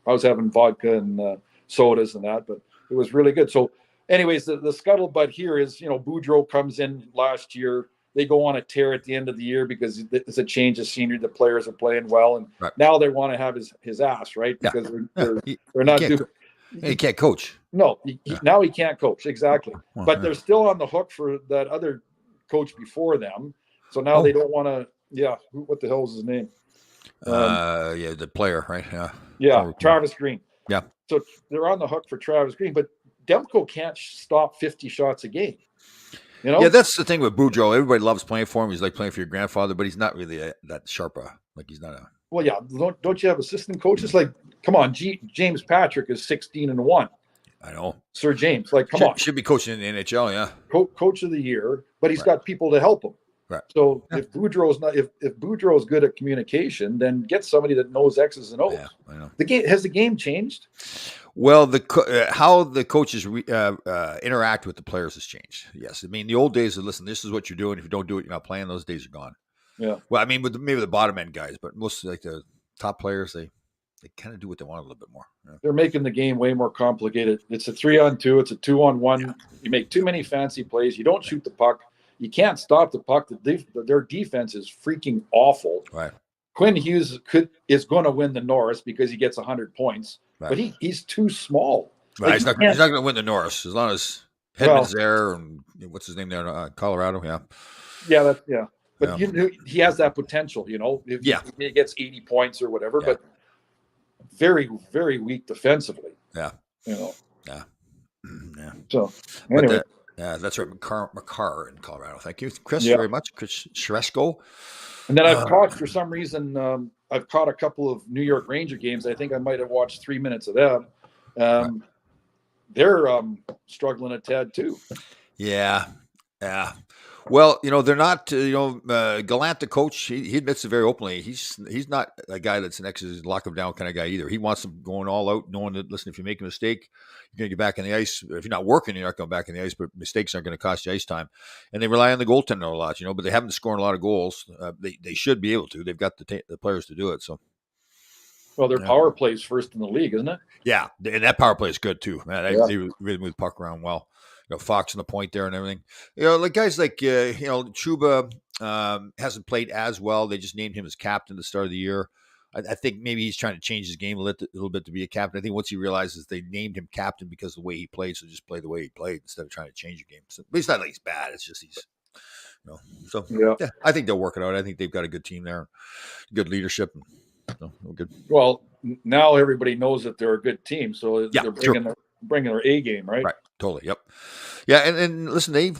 I was having vodka and sodas and that, but it was really good. So anyways, the scuttlebutt here is, Boudreau comes in last year. They go on a tear at the end of the year because it's a change of scenery. The players are playing well. And now they want to have his ass, right? Because they're not doing. He can't coach. No, now he can't coach. Exactly. But they're still on the hook for that other coach before them. So now they don't want to. Yeah, what the hell is his name? The player, right? Yeah, Travis Green. Yeah. So they're on the hook for Travis Green, but Demko can't stop 50 shots a game. Yeah, that's the thing with Boudreau. Everybody loves playing for him. He's like playing for your grandfather, but he's not really that sharp. Like he's not a. Well, yeah. Don't you have assistant coaches? Like, come on, James Patrick is 16-1. I know. Sir James, like, come on. Should be coaching in the NHL, yeah. Coach of the year, but he's got people to help him. Right. So if Boudreau's not, if Boudreau's good at communication, then get somebody that knows X's and O's. Yeah, I know. Has the game changed? Well, how the coaches interact with the players has changed. Yes, I mean the old days of listen. This is what you're doing. If you don't do it, you're not playing. Those days are gone. Yeah. Well, I mean, with maybe the bottom end guys, but most like the top players, they kind of do what they want a little bit more. Yeah. They're making the game way more complicated. It's a 3-on-2. It's a 2-on-1. Yeah. You make too many fancy plays. You don't shoot the puck. You can't stop the puck. Their defense is freaking awful. Right. Quinn Hughes is going to win the Norris because he gets 100 points, but he's too small. Right. He's not going to win the Norris as long as Hedman's there and what's his name there, Colorado. Yeah. Yeah. But he has that potential, if he gets 80 points or whatever, but very, very weak defensively. Yeah. Yeah. Yeah. So anyway. That's right. McCarr in Colorado. Thank you, Chris, very much. Chris Sheresko. And then I've caught, for some reason, I've caught a couple of New York Ranger games. I think I might have watched 3 minutes of them. They're struggling a tad too. Yeah. Well, they're not. Gallant, the coach, he admits it very openly. He's not a guy that's an X's lock him down kind of guy either. He wants them going all out, knowing that listen, if you make a mistake, you're going to get back in the ice. If you're not working, you're not going back in the ice. But mistakes aren't going to cost you ice time. And they rely on the goaltender a lot, but they haven't scored a lot of goals. They should be able to. They've got the players to do it. So. Well, their power play is first in the league, isn't it? Yeah, and that power play is good too, man. They really move the puck around well. Fox on the point there and everything. Like guys like Trouba hasn't played as well. They just named him as captain at the start of the year. I think maybe he's trying to change his game a little bit to be a captain. I think once he realizes they named him captain because of the way he played, so just play the way he played instead of trying to change the game. So, but it's not like he's bad. It's just he's, So I think they'll work it out. I think they've got a good team there, good leadership. Good. Well, now everybody knows that they're a good team, so they're bringing their A game, right? Right. Totally. Yep. Yeah. And listen, they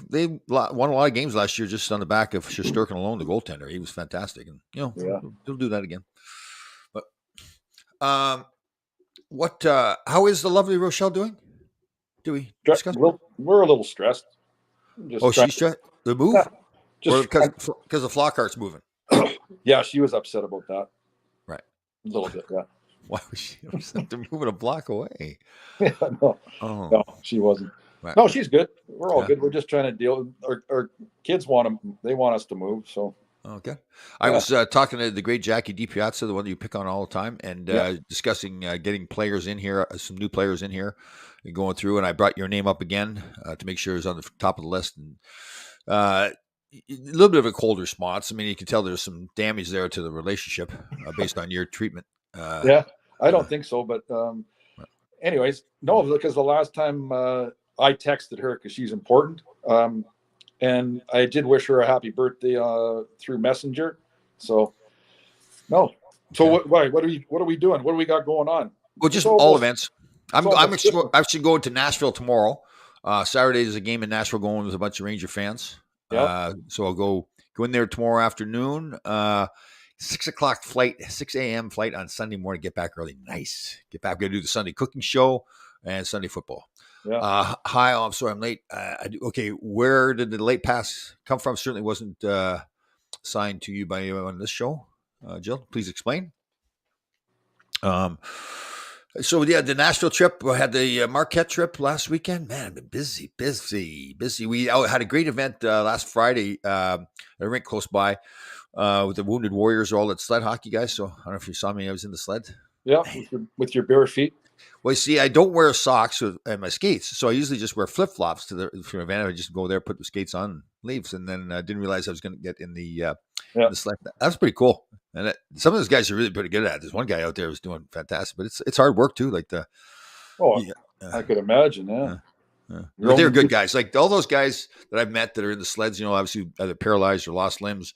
won a lot of games last year just on the back of Shesterkin alone, the goaltender. He was fantastic. And, they'll do that again. But how is the lovely Rochelle doing? Do we discuss? We're a little stressed. She's stressed? The move? Yeah, just because the Flockhart's moving. Yeah, she was upset about that. Right. A little bit, yeah. Why was she? They're moving a block away. Yeah, no, Oh, no, she wasn't. right. No, she's good. We're all Yeah. good. We're just trying to deal. Our kids want them. They want us to move. So Okay. I yeah, was talking to the great Jackie DiPiazza, the one that you pick on all the time, and yeah, discussing getting players in here, some new players in here, and going through. And I brought your name up again to make sure it's on the top of the list. And a little bit of a cold response. I mean, you can tell there's some damage there to the relationship based on your treatment. yeah. I Uh, don't think so, but anyways, no, because the last time I texted her because she's important, and I did wish her a happy birthday through Messenger. So no. So Okay. what are we doing? What do we got going on? Well, It's just all almost events. it's I'm almost Christmas. actually going to Nashville tomorrow. Saturday is a game in Nashville going with a bunch of Ranger fans. Yeah. So I'll go in there tomorrow afternoon. 6 o'clock flight, 6 a.m. flight on Sunday morning. Get back early. Nice. Get back. I'm gonna do the Sunday cooking show and Sunday football. Yeah. Hi, I'm sorry I'm late. Okay, where did the late pass come from? Certainly wasn't signed to you by anyone on this show. Jill, please explain. So yeah, the Nashville trip. I had the Marquette trip last weekend. Man, I've been busy. We had a great event last Friday at a rink close by with the Wounded Warriors, all that sled hockey guys. So I don't know if you saw me. I was in the sled. Yeah. With your bare feet. Well, you see, I don't wear socks and my skates, so I usually just wear flip flops for an event. I just go there, put the skates on, and leaves, and then didn't realize I was going to get in the sled. That was pretty cool. And some of those guys are really pretty good at it. There's one guy out there who's doing fantastic, but it's hard work too. Like Oh, yeah, I could imagine. Yeah. but they're good guys. Like all those guys that I've met that are in the sleds, obviously either paralyzed or lost limbs.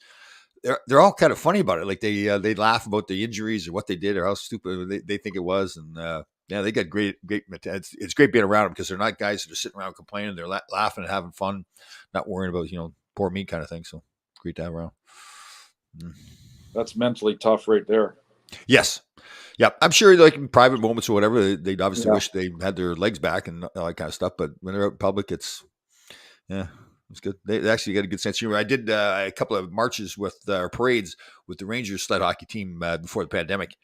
They're all kind of funny about it. Like they laugh about the injuries or what they did or how stupid they think it was, and yeah, they got great. It's great being around them because they're not guys that are sitting around complaining. They're laughing and having fun, not worrying about poor me kind of thing. So great to have around. That's mentally tough right there. Yes. Yep. I'm sure like in private moments or whatever, they'd obviously wish they had their legs back and all that kind of stuff. But when they're out in public, it's good. They actually got a good sense of humor. I did a couple of marches with parades with the Rangers sled hockey team before the pandemic.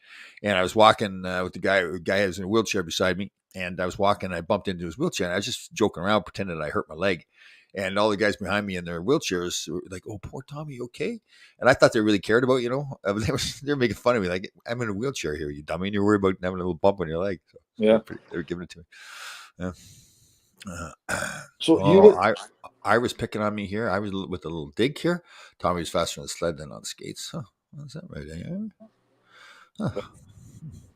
And I was walking with the guy was in a wheelchair beside me. And I was walking, I bumped into his wheelchair. And I was just joking around, pretending that I hurt my leg. And all the guys behind me in their wheelchairs were like, "Oh, poor Tommy, you okay?" And I thought they really cared about, they were making fun of me, like, "I'm in a wheelchair here, you dummy, and you're worried about having a little bump on your leg." So Yeah. they were giving it to me. Yeah. So I was picking on me here. I was with a little dig here. Tommy was faster on the sled than on skates. Huh? Is that right? Huh.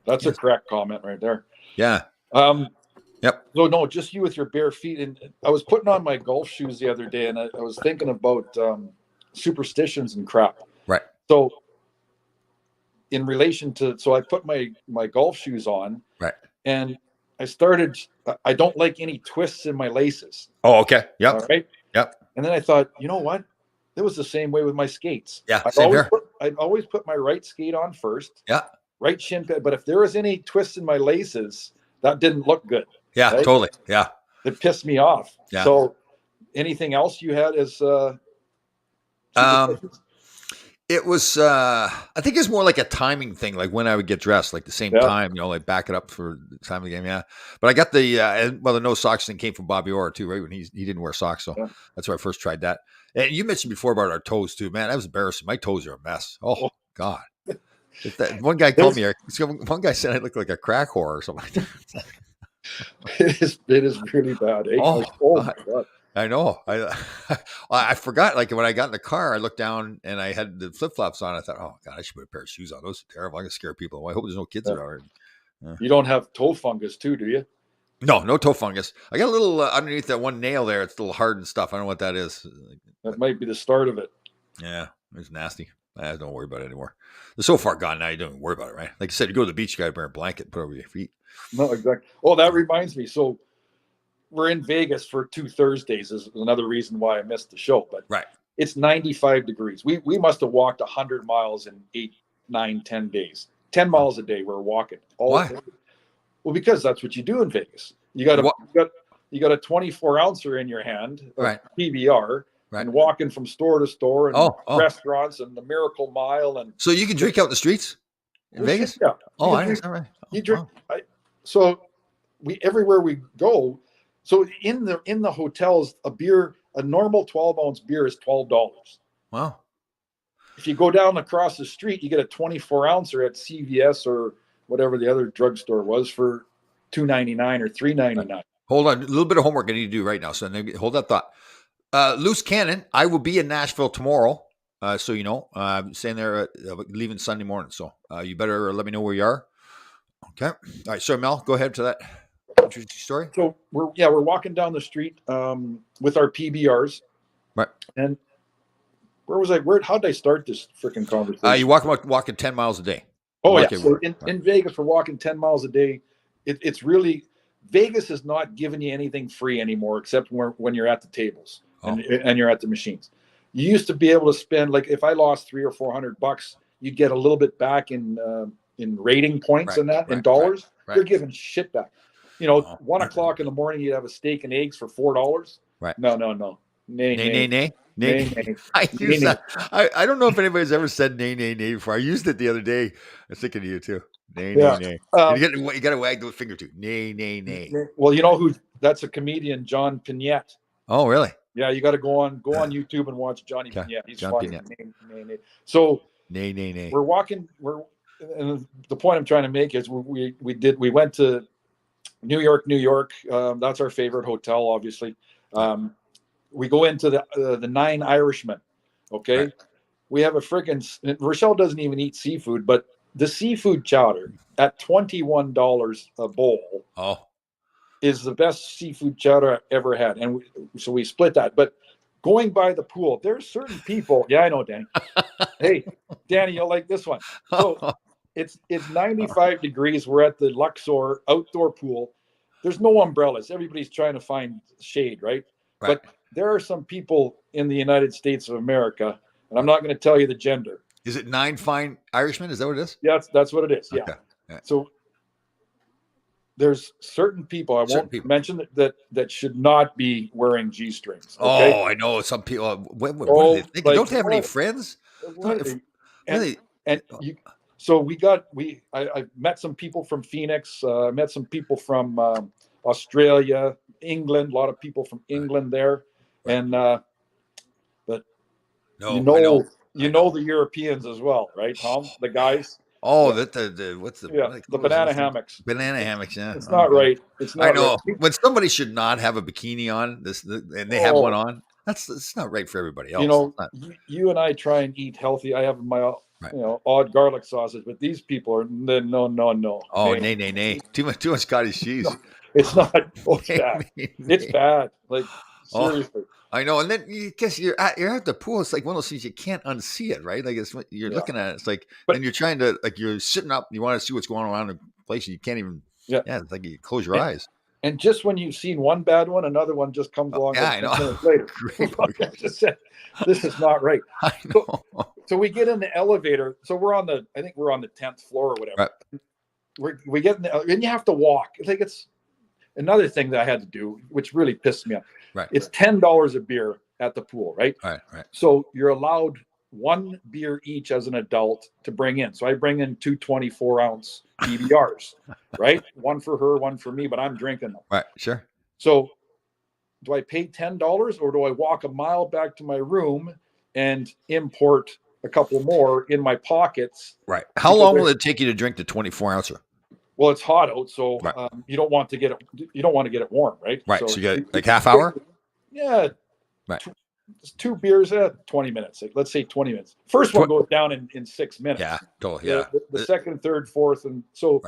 that's a correct comment right there. Yeah. Yep. So no, just you with your bare feet. And I was putting on my golf shoes the other day, and I was thinking about superstitions and crap. Right. So in relation to, so I put my golf shoes on. Right. And I don't like any twists in my laces. Oh, okay. Yep. All right. Yep. And then I thought, you know what? It was the same way with my skates. Yeah. Same here. I'd always put my right skate on first. Yeah. Right shin pad. But if there was any twist in my laces, that didn't look good. Yeah, right? Totally. Yeah. It pissed me off. Yeah. So anything else you had as it was I think it's more like a timing thing, like when I would get dressed, like the same time, like back it up for the time of the game. Yeah. But I got the no socks thing came from Bobby Orr too, right? When he didn't wear socks. So that's where I first tried that. And you mentioned before about our toes too, man. That was embarrassing. My toes are a mess. Oh God. If that one guy told me, one guy said I look like a crack whore or something like that. It is really bad. Eh? Oh my God. I know. I forgot. Like when I got in the car, I looked down and I had the flip flops on. I thought, oh God, I should put a pair of shoes on. Those are terrible. I'm gonna scare people. I hope there's no kids around. Yeah. You don't have toe fungus too, do you? No toe fungus. I got a little underneath that one nail there. It's a little hard and stuff. I don't know what that is. That might be the start of it. Yeah, it's nasty. I don't worry about it anymore. They're so far gone now. You don't even worry about it, right? Like you said, you go to the beach, you got to wear a blanket, put over your feet. No, exactly. Oh, that reminds me. So we're in Vegas for 2 Thursdays is another reason why I missed the show. But right, it's 95 degrees. We must have walked 100 miles in 8, 9, 10 days. 10 miles a day we're walking. Why? Well, because that's what you do in Vegas. You got a 24 ouncer in your hand, right? PBR. Right. And walking from store to store and restaurants and the Miracle Mile. And so you can drink out in the streets? in Vegas? Yeah. Oh, You I can didn't. drink. All right. Oh, You drink. wow. So we everywhere we go. So in the hotels, a normal 12-ounce beer is $12. Wow. If you go down across the street, you get a 24-ouncer at CVS or whatever the other drugstore was for $2.99 or $3.99. Hold on. A little bit of homework I need to do right now. So hold that thought. Loose cannon. I will be in Nashville tomorrow. So you know, I'm staying there, leaving Sunday morning. So you better let me know where you are. Okay. All right. So Mel, go ahead to that interesting story. So we're walking down the street with our PBRs. Right. And where was I? How did I start this freaking conversation? You walking 10 miles a day. Oh yeah. Okay, So right. in Vegas, we're walking 10 miles a day. It's really Vegas is not giving you anything free anymore, except when you're at the tables and you're at the machines. You used to be able to spend, like, if I lost $300 or $400, you'd get a little bit back in rating points and that in dollars. Right. You're giving shit back. You know, 1 o'clock in the morning, you'd have a steak and eggs for $4. Right. No. Nay. I don't know if anybody's ever said nay before. I used it the other day. I was thinking of you too. Nay. You got to wag the finger too. Nay. Well, you know who? That's a comedian, John Pinette. Oh, really? Yeah, you got to go on YouTube and watch Johnny Pinette. He's John funny. Pinette. Nay. So nay. We're walking. And the point I'm trying to make is we went to New York. That's our favorite hotel, obviously. We go into the Nine Irishmen. Okay, right. We have a freaking. Rochelle doesn't even eat seafood, but the seafood chowder at $21 a bowl. Is the best seafood chowder I've ever had, and so we split that. But going by the pool, there's certain people. Yeah, I know, Danny. Hey, Danny, you'll like this one. So it's 95 degrees. We're at the Luxor outdoor pool. There's no umbrellas. Everybody's trying to find shade, right? But there are some people in the United States of America, and I'm not going to tell you the gender. Is it 9 Fine Irishmen? Is that what it is? Yeah, that's what it is. Okay. Yeah. So there's certain people I won't mention that should not be wearing G-strings. Okay? Oh, I know some people. What do they think? Like, don't they have any friends? So I met some people from Phoenix. Met some people from Australia, England. A lot of people from England there, and but you know the Europeans as well, right, Tom? The guys. Oh, the banana hammocks. Banana hammocks, yeah. It's not right. It's not. I know right. When somebody should not have a bikini on, and they have one on. It's not right for everybody else. You know, you and I try and eat healthy. I have my odd garlic sausage, but these people are no. Oh, nay. Too much cottage cheese. No, it's not. Oh, it's bad. It's bad. Like seriously. I know, and then you're at the pool. It's like one of those things you can't unsee it, right? Like you're looking at it. It's like, and you're trying to you're sitting up. You want to see what's going on around the place, and you can't even. Yeah, it's like you close your eyes. And just when you've seen one bad one, another one just comes along. Yeah, I know. Later, just said, this is not right. I know. So we get in the elevator. So I think we're on the 10th floor or whatever. Right. We get in and you have to walk. I think it's another thing that I had to do, which really pissed me off. Right. It's $10 a beer at the pool, right? Right. So you're allowed one beer each as an adult to bring in. So I bring in 2 24-ounce PBRs, right? One for her, one for me, but I'm drinking them. Right, sure. So do I pay $10 or do I walk a mile back to my room and import a couple more in my pockets? Right. How long will it take you to drink the 24-ouncer? Well, it's hot out, so you don't want to get it warm, right? Right. So you get like half hour? Yeah. Right. Two beers at 20 minutes. Let's say 20 minutes. First one goes down in 6 minutes. Yeah, totally. Yeah. The second, third, fourth, and so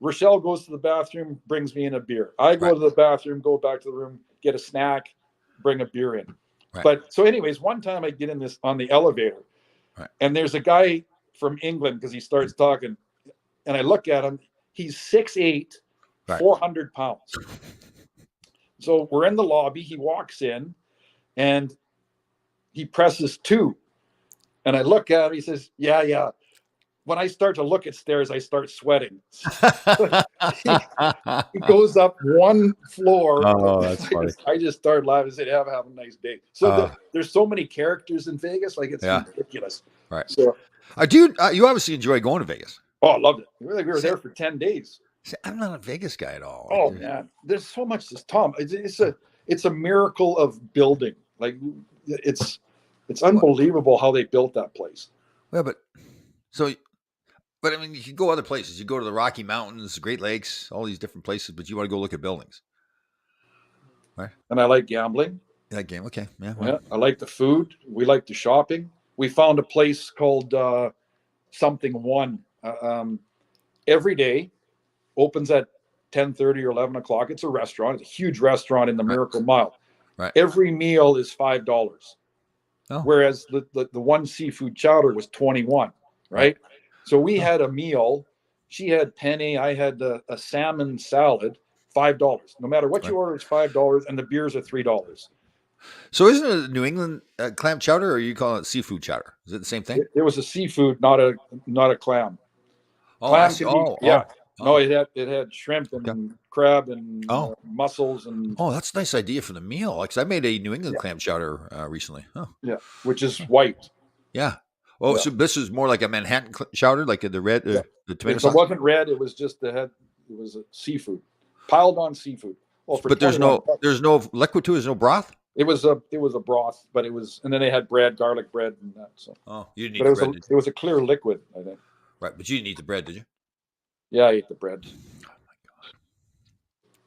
Rochelle goes to the bathroom, brings me in a beer. I go to the bathroom, go back to the room, get a snack, bring a beer in. Right. But so, anyways, one time I get in this on the elevator, and there's a guy from England because he starts talking, and I look at him. He's 6'8", 400 pounds. So we're in the lobby. He walks in, and he presses 2. And I look at him. He says, yeah. When I start to look at stairs, I start sweating. he goes up one floor. Oh, that's funny. I just started laughing. I said, have a nice day. So there's so many characters in Vegas. Like, it's ridiculous. Right. So, you obviously enjoy going to Vegas. Oh, I loved it. We were there for 10 days. See, I'm not a Vegas guy at all. Oh man, there's so much this Tom. It's a miracle of building. Like it's unbelievable how they built that place. Well, but I mean, you can go other places. You go to the Rocky Mountains, Great Lakes, all these different places, but you want to go look at buildings, right? And I like gambling. That game, okay, yeah. Yeah, I like the food. We like the shopping. We found a place called Something One. Every day, opens at 10:30 or 11 o'clock. It's a restaurant. It's a huge restaurant in the Miracle Mile. Right. Every meal is $5. Oh. Whereas the one seafood chowder was 21. Right. So we had a meal. She had penne. I had a salmon salad. $5. No matter what you order, it's $5, and the beers are $3. So isn't it a New England clam chowder, or you call it seafood chowder? Is it the same thing? It was a seafood, not a clam. Oh, Clam yeah. No, it had shrimp and crab and mussels and. Oh, that's a nice idea for the meal. Because I made a New England clam chowder recently. Oh. Yeah, which is white. Yeah. Oh, so this is more like a Manhattan chowder, like the red, the tomato sauce. It wasn't red. It was just it was a seafood, piled on seafood. Well, but there's no liquid to it. There's no broth. It was a broth, but and then they had bread, garlic bread, and that. So. Oh, you didn't eat the bread. It was a clear liquid, I think. Right, but you didn't eat the bread, did you? Yeah, I ate the bread. Oh my God.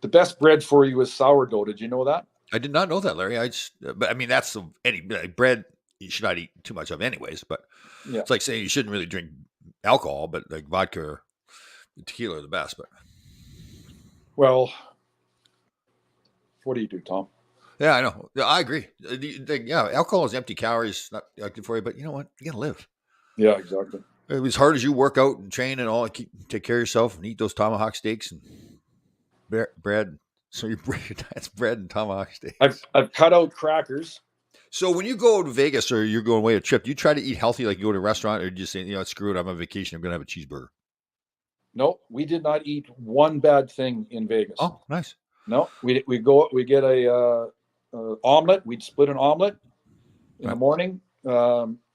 The best bread for you is sourdough. Did you know that? I did not know that, Larry. But I mean, that's any bread you should not eat too much of, anyways. But it's like saying you shouldn't really drink alcohol, but like vodka or tequila are the best. But well, what do you do, Tom? Yeah, I know. I agree. Alcohol is empty calories, not good for you. But you know what? You gotta live. Yeah, exactly. As hard as you work out and train and all, take care of yourself and eat those tomahawk steaks and bread. So that's bread and tomahawk steaks. I've cut out crackers. So when you go to Vegas or you're going away on a trip, do you try to eat healthy, like you go to a restaurant, or do you just say, screw it, I'm on vacation, I'm going to have a cheeseburger? No, we did not eat one bad thing in Vegas. Oh, nice. No, we get a omelet. We'd split an omelet in the morning.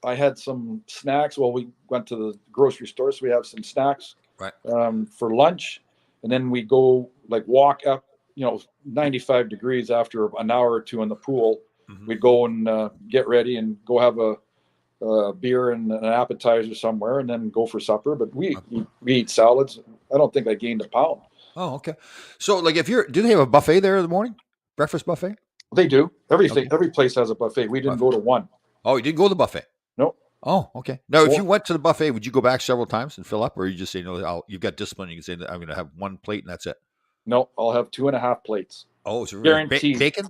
I had some snacks. Well, we went to the grocery store, so we have some snacks for lunch, and then we go walk up, 95 degrees after an hour or two in the pool. Mm-hmm. We'd go and get ready and go have a beer and an appetizer somewhere, and then go for supper. But we eat salads. I don't think I gained a pound. Oh, okay. So, do they have a buffet there in the morning? Breakfast buffet? They do. Everything. Every place has a buffet. We didn't go to one. Oh, you didn't go to the buffet? No. Oh, okay. Now, if you went to the buffet, would you go back several times and fill up, or you just say, no, you've got discipline. You can say that I'm going to have one plate and that's it. No, I'll have 2.5 plates. Oh, so guaranteed. Bacon?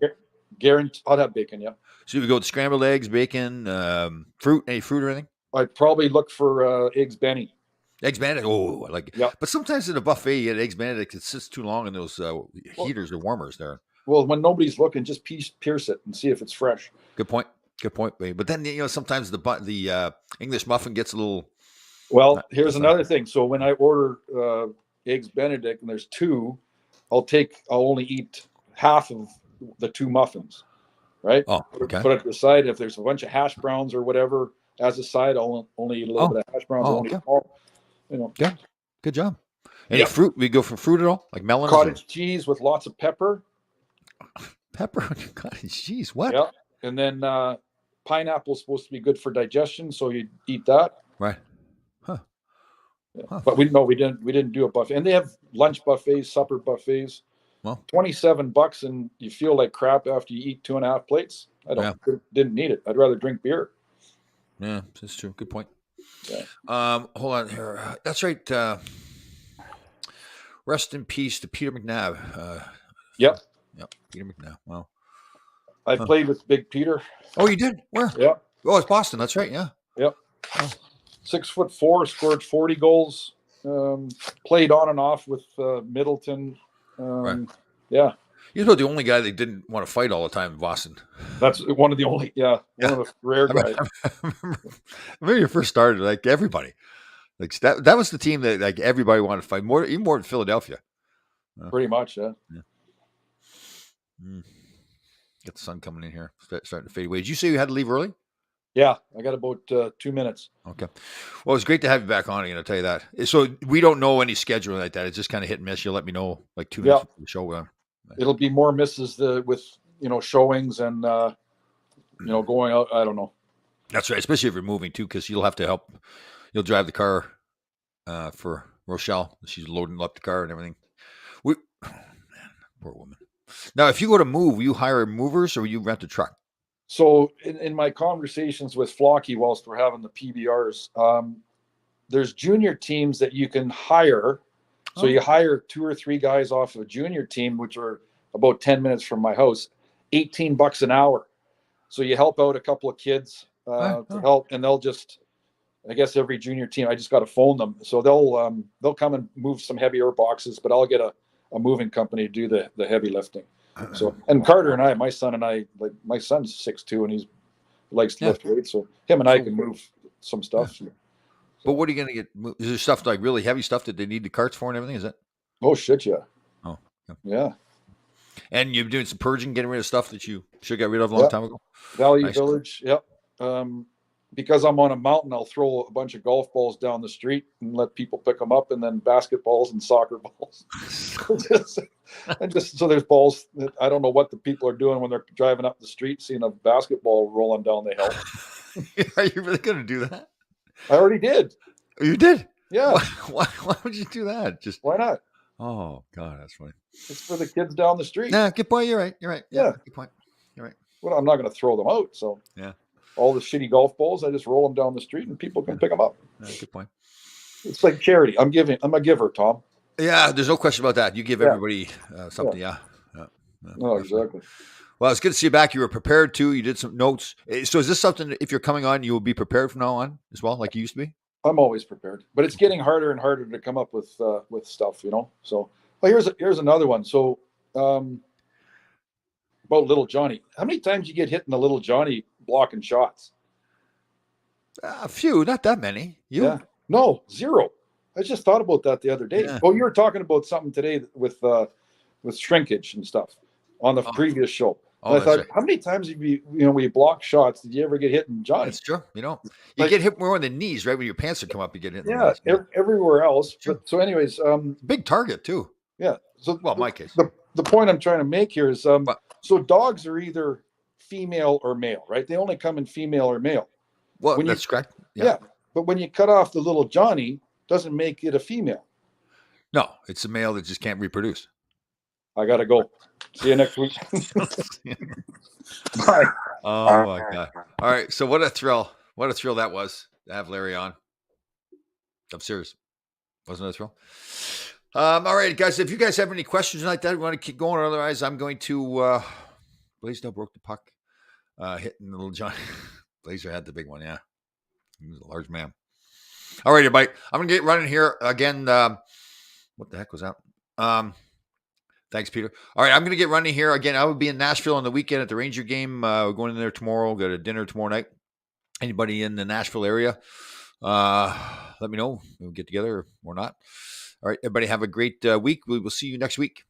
Guaranteed. I'll have bacon. Yeah. So you would go with scrambled eggs, bacon, fruit, any fruit or anything? I'd probably look for eggs Benny. Eggs Benedict. Oh, I like it. Yeah. But sometimes at a buffet, you get eggs Benedict. It sits too long in those heaters or warmers there. Well, when nobody's looking, just pierce it and see if it's fresh. Good point. Good point, babe. But then sometimes the English muffin gets a little. Well, here's another thing. So when I order eggs Benedict and there's two, I'll only eat half of the two muffins, right? Oh, okay. Put it to the side. If there's a bunch of hash browns or whatever as a side, I'll only eat a little bit of hash browns. Yeah, good job. Any fruit? We go for fruit at all, like melons? Cottage cheese with lots of pepper. Pepper and cottage cheese. What? Yeah, and then pineapple is supposed to be good for digestion, so you eat that. Right. Huh. Yeah. Huh. But we didn't do a buffet, and they have lunch buffets, supper buffets. Well, $27, and you feel like crap after you eat 2.5 plates. I didn't need it. I'd rather drink beer. Yeah, that's true. Good point. Yeah. Hold on here. That's right. Rest in peace to Peter McNabb. Yep. Peter McNabb. Wow. I played with Big Peter. Oh, you did? Where? Yeah. Oh, it's Boston. That's right. Yeah. Yep. 6'4", scored 40 goals. Played on and off with Middleton. Right. Yeah. He's about the only guy that didn't want to fight all the time in Boston. That's one of the only, one of the rare guys. I remember you first started, like everybody. Like that was the team that like everybody wanted to fight, even more than Philadelphia. Pretty much, yeah. Get the sun coming in here, starting to fade away. Did you say you had to leave early? Yeah, I got about 2 minutes. Okay. Well, it's great to have you back on again. I'll tell you that. So we don't know any schedule like that. It's just kind of hit and miss. You'll let me know like 2 minutes Yeah, before the show. it'll be more misses with showings and going out. I don't know. That's right. Especially if you're moving too, because you'll have to help. You'll drive the car for Rochelle. She's loading up the car and everything. We, oh, man, poor woman. Now, if you go to move, will you hire movers or will you rent a truck? So in my conversations with Flocky whilst we're having the PBRs, there's junior teams that you can hire. So you hire 2 or 3 guys off of a junior team, which are about 10 minutes from my house, $18 an hour. So you help out a couple of kids to help, and they'll just, I guess every junior team, I just got to phone them. So they'll come and move some heavier boxes, but I'll get a moving company to do the heavy lifting. So, and Carter and I, my son's 6'2" and he likes to lift weights. So him and I can move some stuff. But what are you going to get? Is there stuff like really heavy stuff that they need the carts for and everything? Is it? Oh shit, yeah. Oh, yeah. And you're doing some purging, getting rid of stuff that you should get rid of a long time ago. Valley Village, yep. Because I'm on a mountain, I'll throw a bunch of golf balls down the street and let people pick them up, and then basketballs and soccer balls. just so there's balls that I don't know what the people are doing when they're driving up the street, seeing a basketball rolling down the hill. Are you really going to do that? I already did. Oh, you did? Yeah. Why would you do that? Just why not? Oh God, that's funny. It's for the kids down the street. Nah, good point. You're right. Yeah, good point. You're right. Well, I'm not going to throw them out. So yeah, all the shitty golf balls, I just roll them down the street and people can pick them up. Good point. It's like charity. I'm a giver, Tom. Yeah, there's no question about that. You give everybody something. Yeah. No, exactly. Well, it's good to see you back. You were prepared too. You did some notes. So is this something, if you're coming on, you will be prepared from now on as well, like you used to be? I'm always prepared, but it's getting harder and harder to come up with stuff, So, well, here's another one. So, about Little Johnny. How many times you get hit in the Little Johnny blocking shots? A few, not that many. You? Yeah. No, 0. I just thought about that the other day. Yeah. Oh, you were talking about something today with shrinkage and stuff on the previous show. Oh, I thought, how many times have we block shots? Did you ever get hit in Johnny? That's true. You get hit more on the knees, right? When your pants would come up, you get hit. In the knees. Everywhere else. Sure. So, anyways, big target too. Yeah. So, my case. The point I'm trying to make here is, so dogs are either female or male, right? They only come in female or male. Well, that's correct. Yeah. But when you cut off the Little Johnny, doesn't make it a female. No, it's a male that just can't reproduce. I gotta go. See you next week. Bye. Oh my God. All right. So what a thrill. What a thrill that was to have Larry on. I'm serious. Wasn't it a thrill? All right, guys. If you guys have any questions like that, we want to keep going. Otherwise, I'm going to Blaisdell broke the puck. Hitting Little Johnny. Blazer had the big one, yeah. He was a large man. All right, everybody. I'm gonna get running here again. What the heck was that? Thanks, Peter. All right, I'm going to get running here. Again, I will be in Nashville on the weekend at the Ranger game. We're going in there tomorrow. Got a dinner tomorrow night. Anybody in the Nashville area, let me know. We'll get together or not. All right, everybody have a great week. We will see you next week.